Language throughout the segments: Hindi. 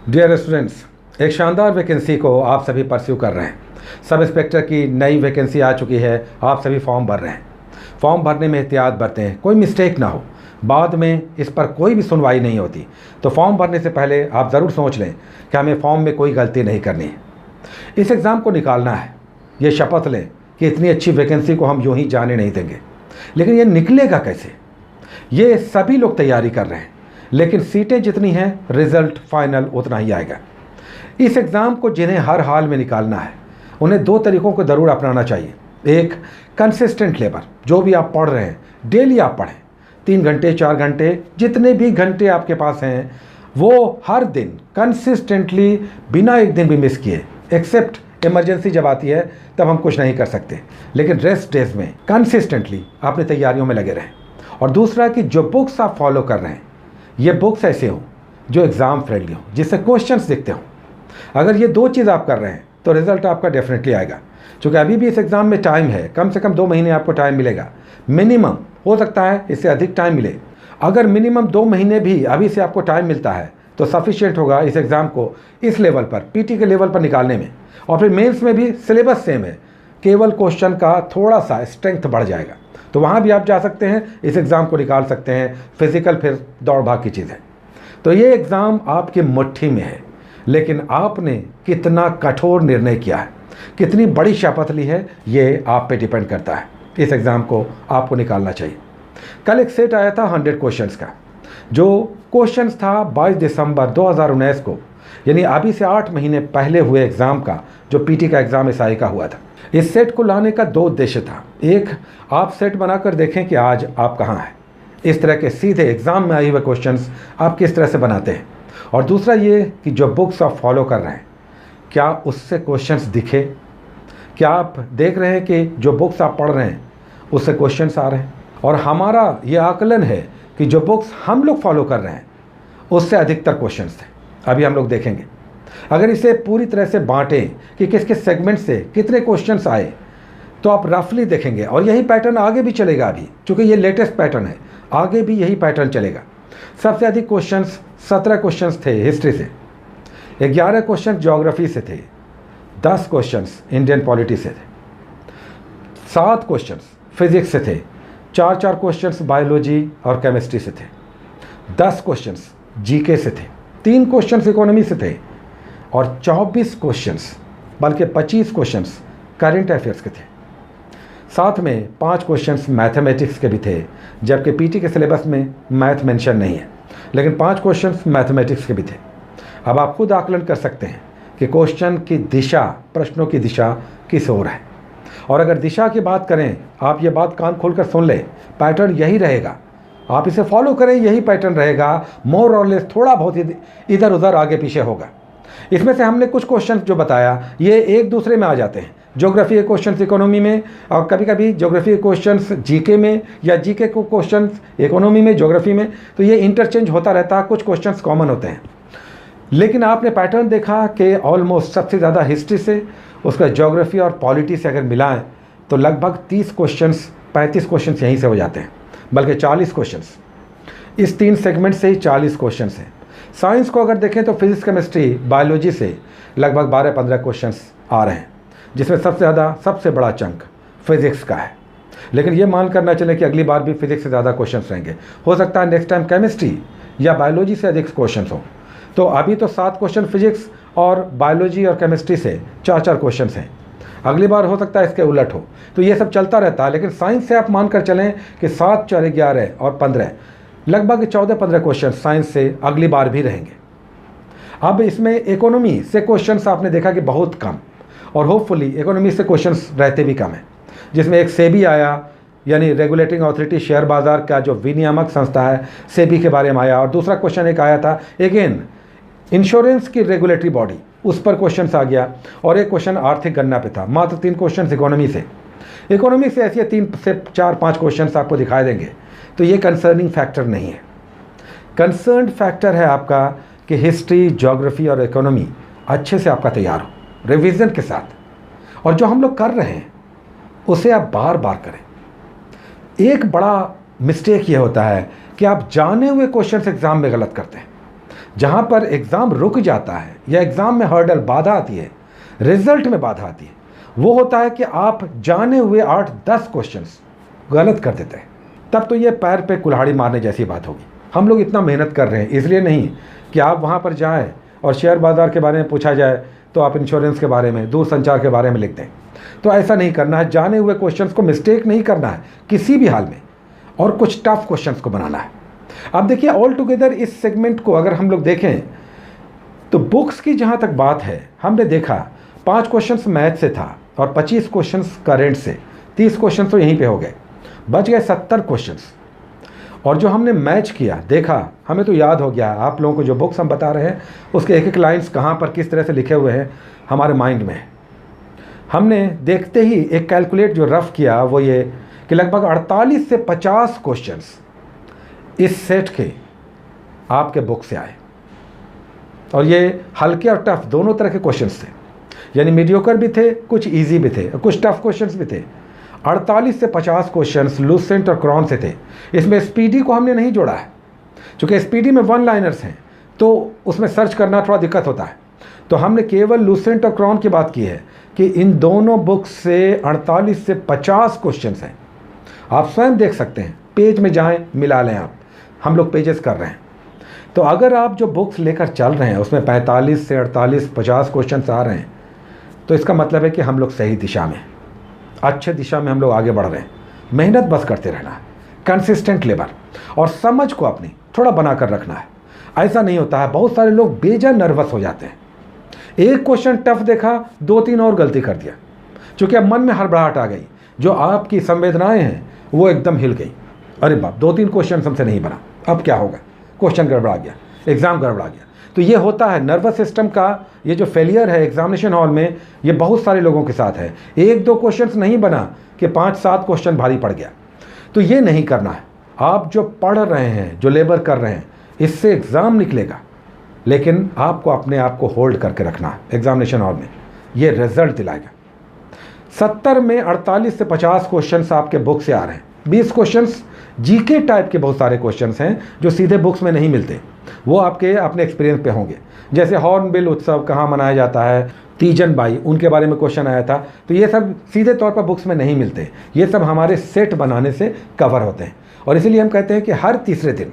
डियर स्टूडेंट्स, एक शानदार वैकेंसी को आप सभी परस्यू कर रहे हैं। सब इंस्पेक्टर की नई वैकेंसी आ चुकी है, आप सभी फॉर्म भर रहे हैं। फॉर्म भरने में एहतियात बरतें, कोई मिस्टेक ना हो, बाद में इस पर कोई भी सुनवाई नहीं होती। तो फॉर्म भरने से पहले आप ज़रूर सोच लें कि हमें फॉर्म में कोई गलती नहीं करनी है। इस एग्ज़ाम को निकालना है, ये शपथ लें कि इतनी अच्छी वैकेंसी को हम यूँ ही जाने नहीं देंगे। लेकिन ये निकलेगा कैसे? ये सभी लोग तैयारी कर रहे हैं, लेकिन सीटें जितनी हैं रिज़ल्ट फाइनल उतना ही आएगा। इस एग्ज़ाम को जिन्हें हर हाल में निकालना है, उन्हें दो तरीक़ों को ज़रूर अपनाना चाहिए। एक, कंसिस्टेंट लेबर, जो भी आप पढ़ रहे हैं डेली आप पढ़ें, 3 घंटे 4 घंटे जितने भी घंटे आपके पास हैं वो हर दिन कंसिस्टेंटली बिना एक दिन भी मिस किए, एक्सेप्ट इमरजेंसी जब आती है तब हम कुछ नहीं कर सकते, लेकिन रेस्ट डेज में कंसिस्टेंटली अपनी तैयारियों में लगे रहें। और दूसरा कि जो बुक्स आप फॉलो कर रहे हैं ये बुक्स ऐसे हों जो एग्ज़ाम फ्रेंडली हों, जिससे क्वेश्चंस दिखते हों। अगर ये दो चीज़ आप कर रहे हैं तो रिज़ल्ट आपका डेफिनेटली आएगा। क्योंकि अभी भी इस एग्ज़ाम में टाइम है, कम से कम 2 महीने आपको टाइम मिलेगा मिनिमम, हो सकता है इससे अधिक टाइम मिले। अगर मिनिमम 2 महीने भी अभी से आपको टाइम मिलता है तो सफिशिएंट होगा इस एग्ज़ाम को इस लेवल पर, पीटी के लेवल पर निकालने में। और फिर मेंस में भी सिलेबस सेम है, केवल क्वेश्चन का थोड़ा सा स्ट्रेंथ बढ़ जाएगा। तो वहाँ भी आप जा सकते हैं, इस एग्ज़ाम को निकाल सकते हैं। फिज़िकल फिर दौड़ भाग की चीज़ है। तो ये एग्ज़ाम आपकी मुट्ठी में है, लेकिन आपने कितना कठोर निर्णय किया है, कितनी बड़ी शपथ ली है, ये आप पे डिपेंड करता है। इस एग्ज़ाम को आपको निकालना चाहिए। कल एक सेट आया था 100 क्वेश्चंस का, जो क्वेश्चंस था 22 दिसंबर 2019 को, यानी अभी से 8 महीने पहले हुए एग्ज़ाम का, जो पीटी का एग्ज़ाम एसआई का हुआ था। इस सेट को लाने का 2 उद्देश्य था। एक, आप सेट बनाकर देखें कि आज आप कहाँ हैं, इस तरह के सीधे एग्ज़ाम में आए हुए क्वेश्चंस आप किस तरह से बनाते हैं। और दूसरा ये कि जो बुक्स आप फॉलो कर रहे हैं क्या उससे क्वेश्चंस दिखे, क्या आप देख रहे हैं कि जो बुक्स आप पढ़ रहे हैं उससे क्वेश्चंस आ रहे हैं। और हमारा ये आकलन है कि जो बुक्स हम लोग फॉलो कर रहे हैं उससे अधिकतर क्वेश्चंस थे। अभी हम लोग देखेंगे। अगर इसे पूरी तरह से बांटें कि किस किस सेगमेंट से कितने क्वेश्चंस आए तो आप रफली देखेंगे। और यही पैटर्न आगे भी चलेगा, अभी क्योंकि ये लेटेस्ट पैटर्न है, आगे भी यही पैटर्न चलेगा। सबसे अधिक क्वेश्चंस 17 क्वेश्चंस थे हिस्ट्री से, 11 क्वेश्चन ज्योग्राफी से थे, 10 क्वेश्चंस इंडियन पॉलिटी से थे, 7 क्वेश्चंस फिजिक्स से थे, 4 क्वेश्चंस बायोलॉजी और केमिस्ट्री से थे, 10 क्वेश्चंस जीके से थे, 3 क्वेश्चंस इकोनॉमी से थे और 24 क्वेश्चंस, बल्कि 25 क्वेश्चंस करंट अफेयर्स के थे। साथ में 5 क्वेश्चंस मैथमेटिक्स के भी थे, जबकि पीटी के सिलेबस में मैथ मेंशन नहीं है, लेकिन 5 क्वेश्चंस मैथमेटिक्स के भी थे। अब आप खुद आकलन कर सकते हैं कि क्वेश्चन की दिशा, प्रश्नों की दिशा किस ओर है। और अगर दिशा की बात करें, आप ये बात कान खोलकर सुन लें, पैटर्न यही रहेगा। आप इसे फॉलो करें, यही पैटर्न रहेगा। मोर और लेस थोड़ा बहुत इधर उधर आगे पीछे होगा। इसमें से हमने कुछ क्वेश्चन जो बताया ये एक दूसरे में आ जाते हैं। ज्योग्राफी के क्वेश्चंस इकोनॉमी में, और कभी कभी ज्योग्राफी के क्वेश्चंस जीके में, या जीके को क्वेश्चंस इकोनॉमी में, ज्योग्राफी में, तो ये इंटरचेंज होता रहता है। कुछ क्वेश्चंस कॉमन होते हैं, लेकिन आपने पैटर्न देखा कि ऑलमोस्ट सबसे ज़्यादा हिस्ट्री से, उसका ज्योग्राफी और पॉलिटी से अगर मिलाएं तो लगभग 30 क्वेश्चंस, 35 क्वेश्चंस यहीं से हो जाते हैं, बल्कि 40 क्वेश्चंस इस 3 सेगमेंट से ही 40 क्वेश्चंस हैं। साइंस को अगर देखें तो फिजिक्स, केमिस्ट्री, बायोलॉजी से लगभग 12-15 क्वेश्चंस आ रहे हैं, जिसमें सबसे बड़ा चंक फिजिक्स का है। लेकिन ये मान कर ना चलें कि अगली बार भी फिजिक्स से ज़्यादा क्वेश्चंस रहेंगे। हो सकता है नेक्स्ट टाइम केमिस्ट्री या बायोलॉजी से अधिक क्वेश्चंस हो। तो अभी तो 7 क्वेश्चन फिजिक्स और बायोलॉजी और केमिस्ट्री से 4-4 क्वेश्चंस हैं, अगली बार हो सकता है इसके उलट हो। तो ये सब चलता रहता है। लेकिन साइंस से आप मान कर चलें कि 7, 4, 11 और 15, लगभग 14-15 क्वेश्चन साइंस से अगली बार भी रहेंगे। अब इसमें इकोनॉमी से क्वेश्चंस आपने देखा कि बहुत कम, और होपफुली इकोनॉमी से क्वेश्चंस रहते भी कम हैं, जिसमें एक सेबी आया, यानी रेगुलेटिंग अथॉरिटी, शेयर बाजार का जो विनियामक संस्था है, सेबी के बारे में आया। और दूसरा क्वेश्चन एक आया था अगेन इंश्योरेंस की रेगुलेटरी बॉडी, उस पर क्वेश्चन आ गया। और एक क्वेश्चन आर्थिक गणना पे था। मात्र 3 क्वेश्चन इकोनॉमी से ऐसे 3 से 4-5 क्वेश्चन आपको दिखाई देंगे। तो ये कंसर्निंग फैक्टर नहीं है। कंसर्न फैक्टर है आपका कि हिस्ट्री, ज्योग्राफी और इकोनॉमी अच्छे से आपका तैयार हो रिवीजन के साथ। और जो हम लोग कर रहे हैं उसे आप बार बार करें। एक बड़ा मिस्टेक ये होता है कि आप जाने हुए क्वेश्चन एग्जाम में गलत करते हैं। जहाँ पर एग्ज़ाम रुक जाता है या एग्ज़ाम में हर्डल बाधा आती है, रिजल्ट में बाधा आती है, वो होता है कि आप जाने हुए 8-10 क्वेश्चंस गलत कर देते हैं। तब तो ये पैर पे कुल्हाड़ी मारने जैसी बात होगी। हम लोग इतना मेहनत कर रहे हैं इसलिए नहीं कि आप वहाँ पर जाएं और शेयर बाज़ार के बारे में पूछा जाए तो आप इंश्योरेंस के बारे में, दूरसंचार के बारे में लिख दें। तो ऐसा नहीं करना है। जाने हुए क्वेश्चंस को मिस्टेक नहीं करना है किसी भी हाल में, और कुछ टफ क्वेश्चंस को बनाना है। अब देखिए, ऑल टुगेदर इस सेगमेंट को अगर हम लोग देखें तो बुक्स की जहाँ तक बात है, हमने देखा 5 क्वेश्चंस मैथ से था और 25 क्वेश्चंस करेंट से, 30 क्वेश्चन तो यहीं पे हो गए, बच गए 70 क्वेश्चंस। और जो हमने मैच किया, देखा, हमें तो याद हो गया। आप लोगों को जो बुक्स हम बता रहे हैं उसके एक एक लाइन्स कहाँ पर किस तरह से लिखे हुए हैं हमारे माइंड में। हमने देखते ही एक कैलकुलेट जो रफ किया वो ये कि लगभग 48 से 50 क्वेश्चंस इस सेट के आपके बुक से आए, और ये हल्के और टफ दोनों तरह के क्वेश्चंस थे, यानी मीडियोकर भी थे, कुछ इजी भी थे, कुछ टफ क्वेश्चंस भी थे। 48 से 50 क्वेश्चंस लूसेंट और क्रॉन से थे। इसमें स्पीडी को हमने नहीं जोड़ा है, क्योंकि स्पीडी में 1 लाइनर्स हैं तो उसमें सर्च करना थोड़ा दिक्कत होता है। तो हमने केवल लूसेंट और क्रॉन की बात की है कि इन दोनों बुक्स से 48 से 50 क्वेश्चंस हैं। आप स्वयं देख सकते हैं, पेज में जाएं, मिला लें आप, हम लोग पेजेस कर रहे हैं। तो अगर आप जो बुक्स लेकर चल रहे हैं उसमें 45 से 48, 50 क्वेश्चंस आ रहे हैं, तो इसका मतलब है कि हम लोग सही दिशा में, अच्छे दिशा में हम लोग आगे बढ़ रहे हैं। मेहनत बस करते रहना है, कंसिस्टेंट लेबर, और समझ को अपनी थोड़ा बना कर रखना है। ऐसा नहीं होता है, बहुत सारे लोग बेजा नर्वस हो जाते हैं। एक क्वेश्चन टफ देखा, 2-3 और गलती कर दिया, क्योंकि अब मन में हड़बड़ाहट आ गई, जो आपकी संवेदनाएं हैं वो एकदम हिल गई। अरे बाप, 2-3 क्वेश्चन हमसे नहीं बना, अब क्या होगा, क्वेश्चन गड़बड़ा गया, एग्ज़ाम गड़बड़ा गया। तो ये होता है नर्वस सिस्टम का, ये जो फेलियर है एग्जामिनेशन हॉल में, ये बहुत सारे लोगों के साथ है। 1-2 क्वेश्चंस नहीं बना कि 5-7 क्वेश्चन भारी पड़ गया। तो ये नहीं करना है। आप जो पढ़ रहे हैं, जो लेबर कर रहे हैं, इससे एग्ज़ाम निकलेगा, लेकिन आपको अपने आप को होल्ड करके रखना है एग्जामिनेशन हॉल में, ये रिजल्ट दिलाएगा। 70 में 48 से 50 क्वेश्चंस आपके बुक से आ रहे हैं। 20 क्वेश्चंस जीके टाइप के बहुत सारे क्वेश्चंस हैं जो सीधे बुक्स में नहीं मिलते, वो आपके अपने एक्सपीरियंस पे होंगे। जैसे हॉर्नबिल उत्सव कहाँ मनाया जाता है, तीजन बाई, उनके बारे में क्वेश्चन आया था। तो ये सब सीधे तौर पर बुक्स में नहीं मिलते, ये सब हमारे सेट बनाने से कवर होते हैं। और इसीलिए हम कहते हैं कि हर तीसरे दिन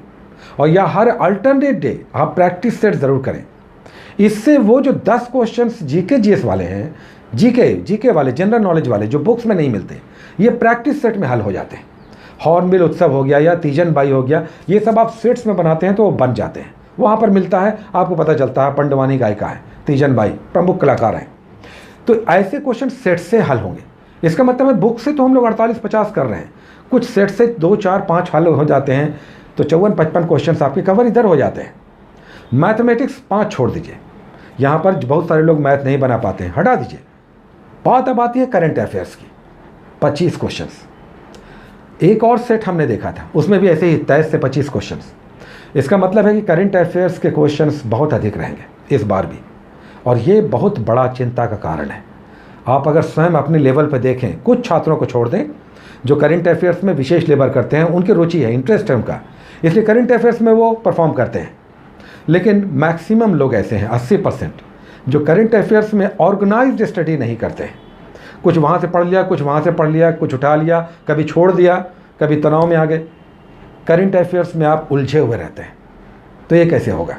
और या हर अल्टरनेट डे आप प्रैक्टिस सेट ज़रूर करें। इससे वो जो 10 क्वेश्चंस जीके जीएस वाले हैं, जीके वाले, जनरल नॉलेज वाले, जो बुक्स में नहीं मिलते, ये प्रैक्टिस सेट में हल हो जाते हैं। हॉर्नबिल उत्सव हो गया या तीजन बाई हो गया, ये सब आप सेट्स में बनाते हैं तो वो बन जाते हैं। वहाँ पर मिलता है, आपको पता चलता है पंडवानी गायिका है, तीजन बाई प्रमुख कलाकार हैं। तो ऐसे क्वेश्चन सेट से हल होंगे। इसका मतलब है बुक से तो हम लोग 48-50 कर रहे हैं, कुछ सेट से 2, 4, 5 हल हो जाते हैं, तो 54-55 क्वेश्चन आपके कवर इधर हो जाते हैं। मैथमेटिक्स 5 छोड़ दीजिए, यहाँ पर बहुत सारे लोग मैथ नहीं बना पाते हैं, हटा दीजिए। बात अब आती है करंट अफेयर्स की, 25 क्वेश्चंस। एक और सेट हमने देखा था, उसमें भी ऐसे ही 23 से 25 क्वेश्चंस। इसका मतलब है कि करंट अफेयर्स के क्वेश्चंस बहुत अधिक रहेंगे इस बार भी, और ये बहुत बड़ा चिंता का कारण है। आप अगर स्वयं अपने लेवल पर देखें, कुछ छात्रों को छोड़ दें जो करंट अफेयर्स में विशेष लेबर करते हैं, उनकी रुचि है, इंटरेस्ट है उनका, इसलिए करंट अफेयर्स में वो परफॉर्म करते हैं। लेकिन मैक्सिमम लोग ऐसे हैं, 80%, जो करंट अफेयर्स में ऑर्गेनाइज्ड स्टडी नहीं करते हैं। कुछ वहाँ से पढ़ लिया, कुछ वहाँ से पढ़ लिया, कुछ उठा लिया, कभी छोड़ दिया, कभी तनाव में आ गए। करंट अफेयर्स में आप उलझे हुए रहते हैं, तो ये कैसे होगा?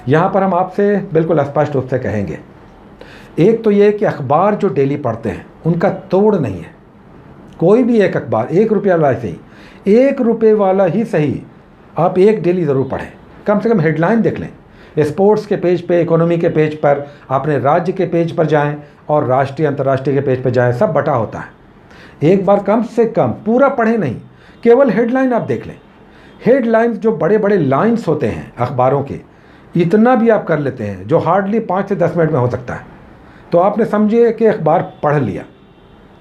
यहाँ पर हम आपसे बिल्कुल स्पष्ट रूप से कहेंगे, एक तो ये कि अखबार जो डेली पढ़ते हैं उनका तोड़ नहीं है। कोई भी एक अखबार, 1 रुपये वाला सही, 1 रुपये वाला ही सही, आप एक डेली ज़रूर पढ़ें, कम से कम हेडलाइन देख लें। स्पोर्ट्स के पेज पे, इकोनॉमी के पेज पर, अपने राज्य के पेज पर जाएं और राष्ट्रीय अंतर्राष्ट्रीय के पेज पर जाएं, सब बटा होता है। एक बार कम से कम पूरा पढ़ें नहीं, केवल हेडलाइन आप देख लें। हेडलाइंस जो बड़े बड़े लाइंस होते हैं अखबारों के, इतना भी आप कर लेते हैं जो हार्डली 5 से 10 मिनट में हो सकता है, तो आपने समझिए कि अखबार पढ़ लिया।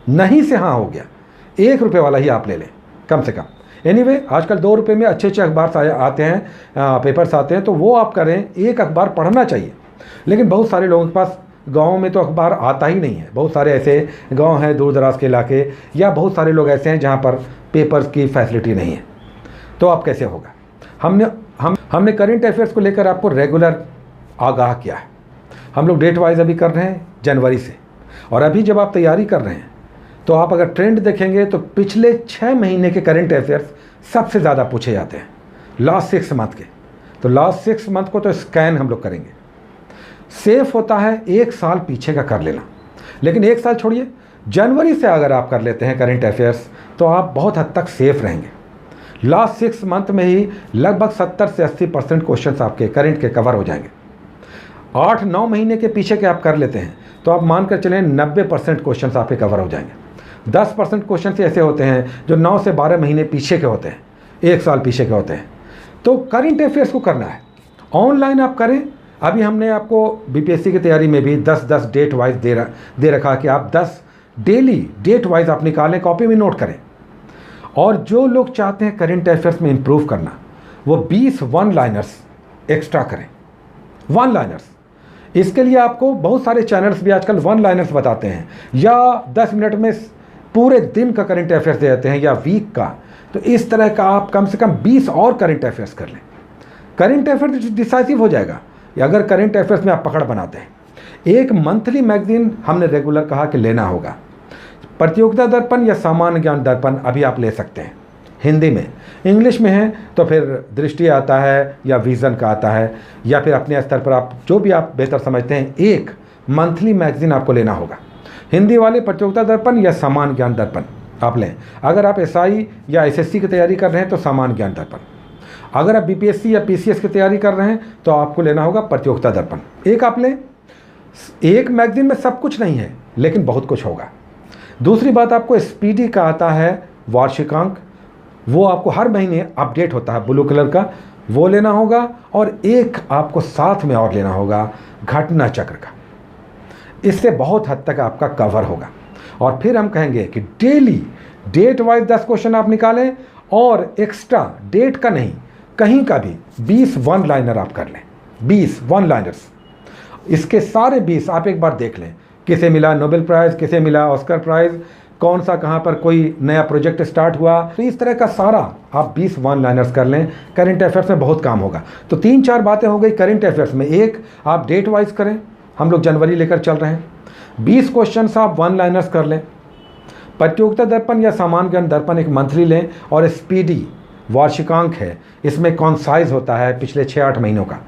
नहीं से हाँ हो गया, 1 रुपये वाला ही आप ले लें कम से कम। एनीवे, आजकल 2 रुपये में अच्छे अच्छे अखबार आते हैं, पेपर्स आते हैं, तो वो आप करें। एक अखबार पढ़ना चाहिए। लेकिन बहुत सारे लोगों के पास गाँव में तो अखबार आता ही नहीं है। बहुत सारे ऐसे गाँव हैं, दूर दराज के इलाके, या बहुत सारे लोग ऐसे हैं जहाँ पर पेपर्स की फैसिलिटी नहीं है। तो अब कैसे होगा? हमने हमने करंट अफेयर्स को लेकर आपको रेगुलर आगाह किया है। हम लोग डेट वाइज अभी कर रहे हैं जनवरी से, और अभी जब आप तैयारी कर रहे हैं तो आप अगर ट्रेंड देखेंगे तो पिछले 6 महीने के करंट अफेयर्स सबसे ज़्यादा पूछे जाते हैं, लास्ट 6 मंथ के। तो लास्ट 6 मंथ को तो स्कैन हम लोग करेंगे। सेफ होता है 1 साल पीछे का कर लेना, लेकिन 1 साल छोड़िए, जनवरी से अगर आप कर लेते हैं करंट अफेयर्स तो आप बहुत हद तक सेफ रहेंगे। लास्ट 6 मंथ में ही लगभग 70 से 80% क्वेश्चन आपके करंट के कवर हो जाएंगे। 8-9 महीने के पीछे के आप कर लेते हैं तो आप मानकर चलें 90% क्वेश्चन आपके कवर हो जाएंगे। 10% क्वेश्चन ऐसे होते हैं जो 9 से 12 महीने पीछे के होते हैं, 1 साल पीछे के होते हैं। तो करंट अफेयर्स को करना है, ऑनलाइन आप करें। अभी हमने आपको बीपीएससी की तैयारी में भी 10-10 डेट वाइज दे रखा कि आप 10 डेली डेट वाइज आप निकालें, कॉपी में नोट करें। और जो लोग चाहते हैं करंट अफेयर्स में इंप्रूव करना, वो 20 वन लाइनर्स एक्स्ट्रा करें। वन लाइनर्स, इसके लिए आपको बहुत सारे चैनल्स भी आजकल वन लाइनर्स बताते हैं, या 10 मिनट में पूरे दिन का करंट अफेयर्स दे देते हैं या वीक का। तो इस तरह का आप कम से कम 20 और करंट अफेयर्स कर लें। करंट अफेयर्स डिसाइसिव हो जाएगा अगर करंट अफेयर्स में आप पकड़ बनाते हैं। एक मंथली मैगजीन हमने रेगुलर कहा कि लेना होगा। प्रतियोगिता दर्पण या सामान्य ज्ञान दर्पण अभी आप ले सकते हैं हिंदी में। इंग्लिश में है तो फिर दृष्टि आता है या विज़न का आता है, या फिर अपने स्तर पर आप जो भी आप बेहतर समझते हैं, एक मंथली मैगजीन आपको लेना होगा। हिंदी वाले प्रतियोगिता दर्पण या सामान्य ज्ञान दर्पण आप लें। अगर आप एसआई या एसएससी की तैयारी कर रहे हैं तो सामान्य ज्ञान दर्पण। अगर आप बीपीएससी या पीसीएस की तैयारी कर रहे हैं तो आपको लेना होगा प्रतियोगिता दर्पण। एक आप लें। एक मैगजीन में सब कुछ नहीं है लेकिन बहुत कुछ होगा। दूसरी बात, आपको स्पीडी का आता है वार्षिकांक, वो आपको हर महीने अपडेट होता है ब्लू कलर का, वो लेना होगा। और एक आपको साथ में और लेना होगा घटना चक्र का। इससे बहुत हद तक आपका कवर होगा। और फिर हम कहेंगे कि डेली डेट वाइज 10 क्वेश्चन आप निकालें, और एक्स्ट्रा डेट का नहीं, कहीं का भी 20 वन लाइनर आप कर लें। 20 वन लाइनर्स, इसके सारे 20 आप एक बार देख लें। किसे मिला नोबेल प्राइज़, किसे मिला ऑस्कर प्राइज़, कौन सा कहाँ पर कोई नया प्रोजेक्ट स्टार्ट हुआ। तो इस तरह का सारा आप 20 वन लाइनर्स कर लें। करंट अफेयर्स में बहुत काम होगा। तो 3-4 बातें हो गई करंट अफेयर्स में। एक, आप डेट वाइज करें, हम लोग जनवरी लेकर चल रहे हैं। 20 क्वेश्चन आप वन लाइनर्स कर लें। प्रतियोगिता दर्पण या सामान्य ज्ञान दर्पण एक मंथली लें। और स्पीडी वार्षिकांक है, इसमें कॉन्साइज होता है पिछले 6-8 महीनों का,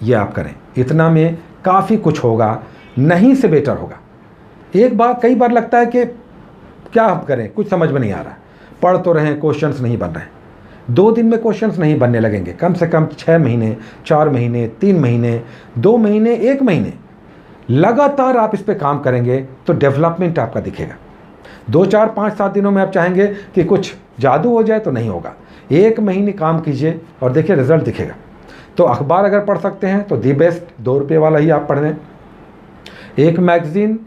ये आप करें। इतना में काफ़ी कुछ होगा, नहीं से बेटर होगा। एक बार कई बार लगता है कि क्या हम करें, कुछ समझ में नहीं आ रहा, पढ़ तो रहे हैं, क्वेश्चंस नहीं बन रहे हैं। 2 दिन में क्वेश्चंस नहीं बनने लगेंगे, कम से कम 6 महीने, 4 महीने, 3 महीने, 2 महीने, 1 महीने लगातार आप इस पे काम करेंगे तो डेवलपमेंट आपका दिखेगा। 2, 4, 5, 7 दिनों में आप चाहेंगे कि कुछ जादू हो जाए तो नहीं होगा। 1 महीने काम कीजिए और देखिए रिजल्ट दिखेगा। तो अखबार अगर पढ़ सकते हैं तो दी बेस्ट 2 रुपये वाला ही आप पढ़ लें। एक मैगजीन,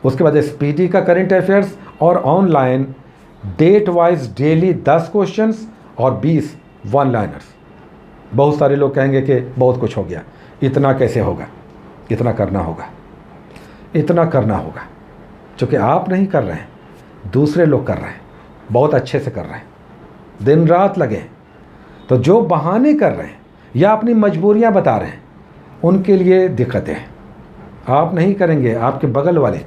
उसके बाद स्पीडी का करंट अफेयर्स, और online date wise daily 10 questions और 20 वन लाइनर्स। बहुत सारे लोग कहेंगे कि बहुत कुछ हो गया, इतना कैसे होगा? इतना करना होगा, इतना करना होगा, क्योंकि आप नहीं कर रहे हैं, दूसरे लोग कर रहे हैं, बहुत अच्छे से कर रहे हैं, दिन रात लगे। तो जो बहाने कर रहे हैं या अपनी मजबूरियां बता रहे हैं, उनके लिए दिक्कतें हैं। आप नहीं करेंगे, आपके बगल वाले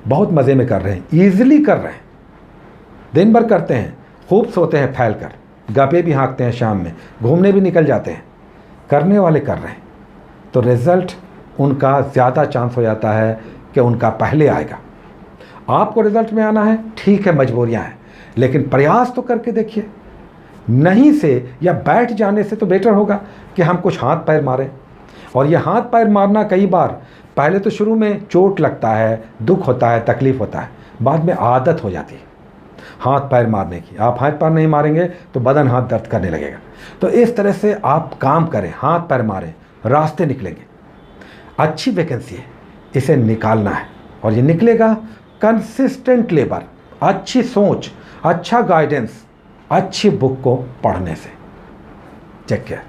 बहुत मज़े में कर रहे हैं, ईजिली कर रहे हैं, दिन भर करते हैं, खूब सोते हैं फैल कर, गपे भी हाँकते हैं, शाम में घूमने भी निकल जाते हैं, करने वाले कर रहे हैं। तो रिज़ल्ट उनका ज़्यादा चांस हो जाता है कि उनका पहले आएगा। आपको रिज़ल्ट में आना है, ठीक है, मजबूरियां हैं, लेकिन प्रयास तो करके देखिए। नहीं से या बैठ जाने से तो बेटर होगा कि हम कुछ हाथ पैर मारें। और ये हाथ पैर मारना कई बार पहले तो शुरू में चोट लगता है, दुख होता है, तकलीफ़ होता है, बाद में आदत हो जाती है हाथ पैर मारने की। आप हाथ पैर नहीं मारेंगे तो बदन हाथ दर्द करने लगेगा। तो इस तरह से आप काम करें, हाथ पैर मारें, रास्ते निकलेंगे। अच्छी वैकेंसी है, इसे निकालना है, और ये निकलेगा कंसिस्टेंट लेबर, अच्छी सोच, अच्छा गाइडेंस, अच्छी बुक को पढ़ने से। Take care.